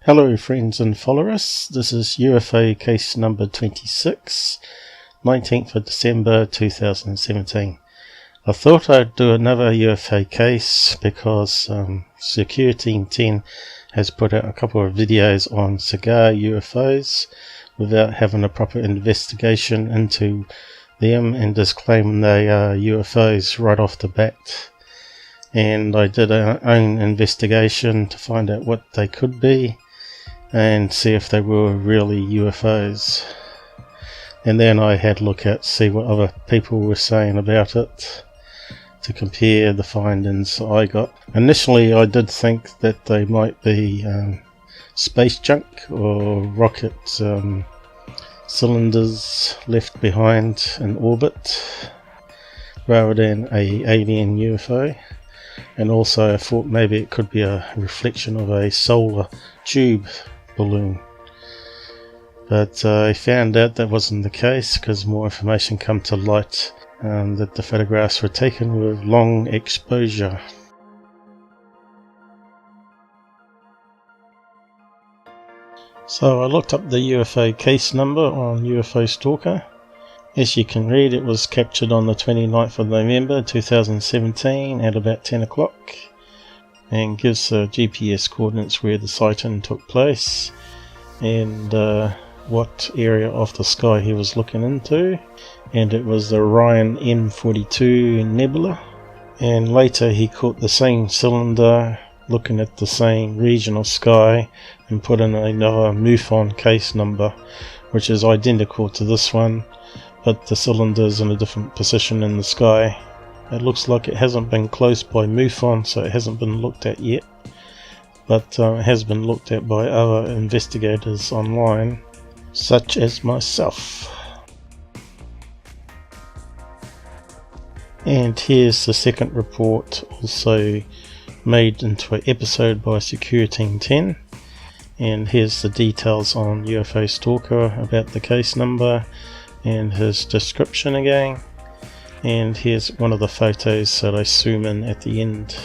Hello friends and followers, this is UFO case number 26, 19th of December 2017. I thought I'd do another UFO case because Secureteam 10 has put out a couple of videos on Cigar UFOs without having a proper investigation into them and just claiming they are UFOs right off the bat. And I did our own investigation to find out what they could be and see if they were really UFOs. And then I had a look at see what other people were saying about it to compare the findings I got. Initially I did think that they might be space junk or rocket cylinders left behind in orbit rather than a alien UFO. And also I thought maybe it could be a reflection of a solar tube balloon, but I found out that wasn't the case because more information come to light that the photographs were taken with long exposure. So I looked up the UFO case number on UFO Stalker. As you can read, it was captured on the 29th of November 2017 at about 10 o'clock. And gives GPS coordinates where the sighting took place and what area of the sky he was looking into, and it was the Orion M42 nebula. And later he caught the same cylinder looking at the same region of sky and put in another MUFON case number which is identical to this one, but the cylinder is in a different position in the sky. It looks like it hasn't been closed by MUFON, so it hasn't been looked at yet, but it has been looked at by other investigators online, such as myself. And here's the second report, also made into an episode by Secureteam 10, and here's the details on UFO Stalker about the case number and his description again. And here's one of the photos that I zoom in at the end.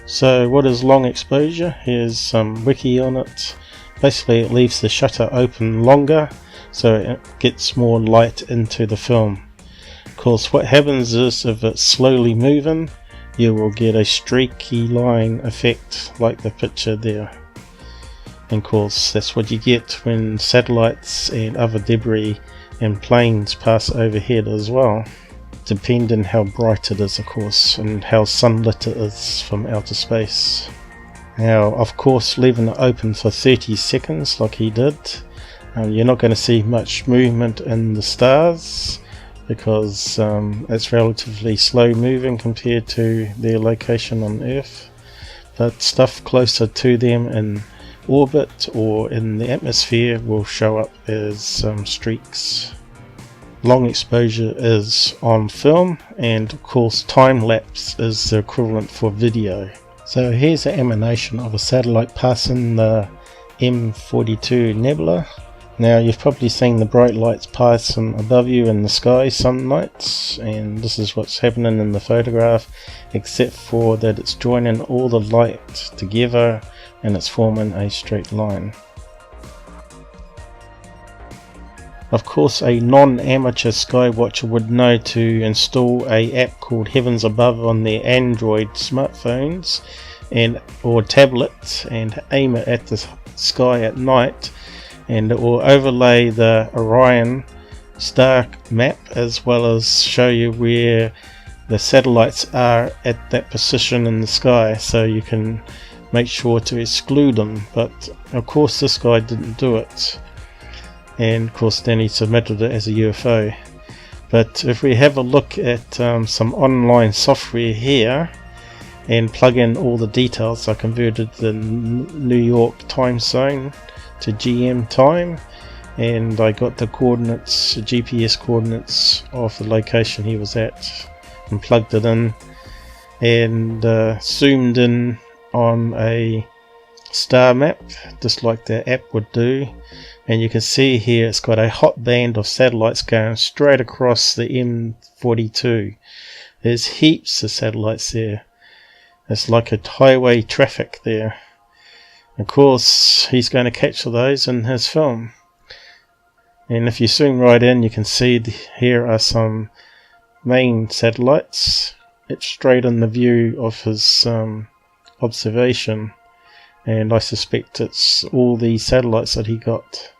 So what is long exposure? Here's some wiki on it. Basically it leaves the shutter open longer so it gets more light into the film. Of course what happens is if it's slowly moving you will get a streaky line effect like the picture there. And of course that's what you get when satellites and other debris and planes pass overhead as well, depending how bright it is of course and how sunlit it is from outer space. Now of course leaving it open for 30 seconds like he did, you're not going to see much movement in the stars because it's relatively slow moving compared to their location on Earth, but stuff closer to them in orbit or in the atmosphere will show up as streaks. Long exposure is on film, and of course time lapse is the equivalent for video. So here's an emanation of a satellite passing the M42 nebula. Now you've probably seen the bright lights passing above you in the sky some nights, and this is what's happening in the photograph, except for that it's joining all the light together and it's forming a straight line. Of course a non-amateur skywatcher would know to install an app called Heavens Above on their Android smartphones or tablets and aim it at the sky at night, and it will overlay the Orion star map as well as show you where the satellites are at that position in the sky, so you can make sure to exclude them. But of course this guy didn't do it, and of course then he submitted it as a UFO. But if we have a look at some online software here and plug in all the details, I converted the New York time zone to GM time, and I got the coordinates, GPS coordinates of the location he was at, and plugged it in, and zoomed in on a star map, just like the app would do. And you can see here it's got a hot band of satellites going straight across the M42. There's heaps of satellites there. It's like a highway traffic there. Of course, he's going to capture those in his film. And if you zoom right in, you can see here are some main satellites. It's straight in the view of his observation, and I suspect it's all the satellites that he got.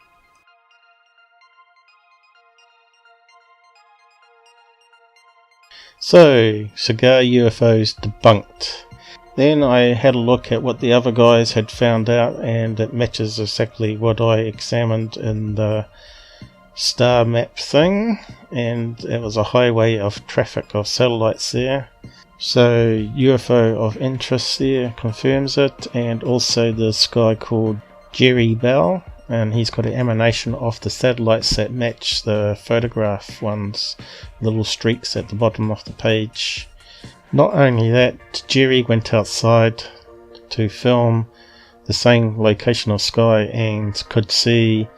So, Cigar UFOs debunked. Then I had a look at what the other guys had found out, and it matches exactly what I examined in the star map thing, and it was a highway of traffic of satellites there. So UFO of interest there confirms it, and also this guy called Jerry Bell, and he's got an emanation of the satellites that match the photograph ones, little streaks at the bottom of the page. Not only that, Jerry went outside to film the same location of sky and could see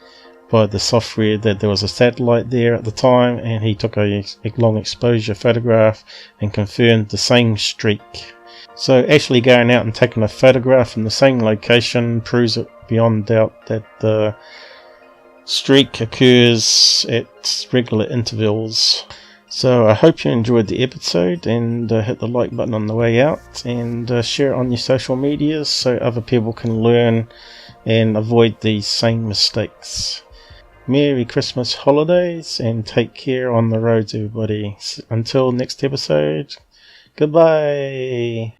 by the software that there was a satellite there at the time, and he took a long exposure photograph and confirmed the same streak. So actually going out and taking a photograph in the same location proves it beyond doubt that the streak occurs at regular intervals. So I hope you enjoyed the episode, and hit the like button on the way out, and share it on your social medias so other people can learn and avoid these same mistakes. Merry Christmas holidays, and take care on the roads, everybody. Until next episode, goodbye.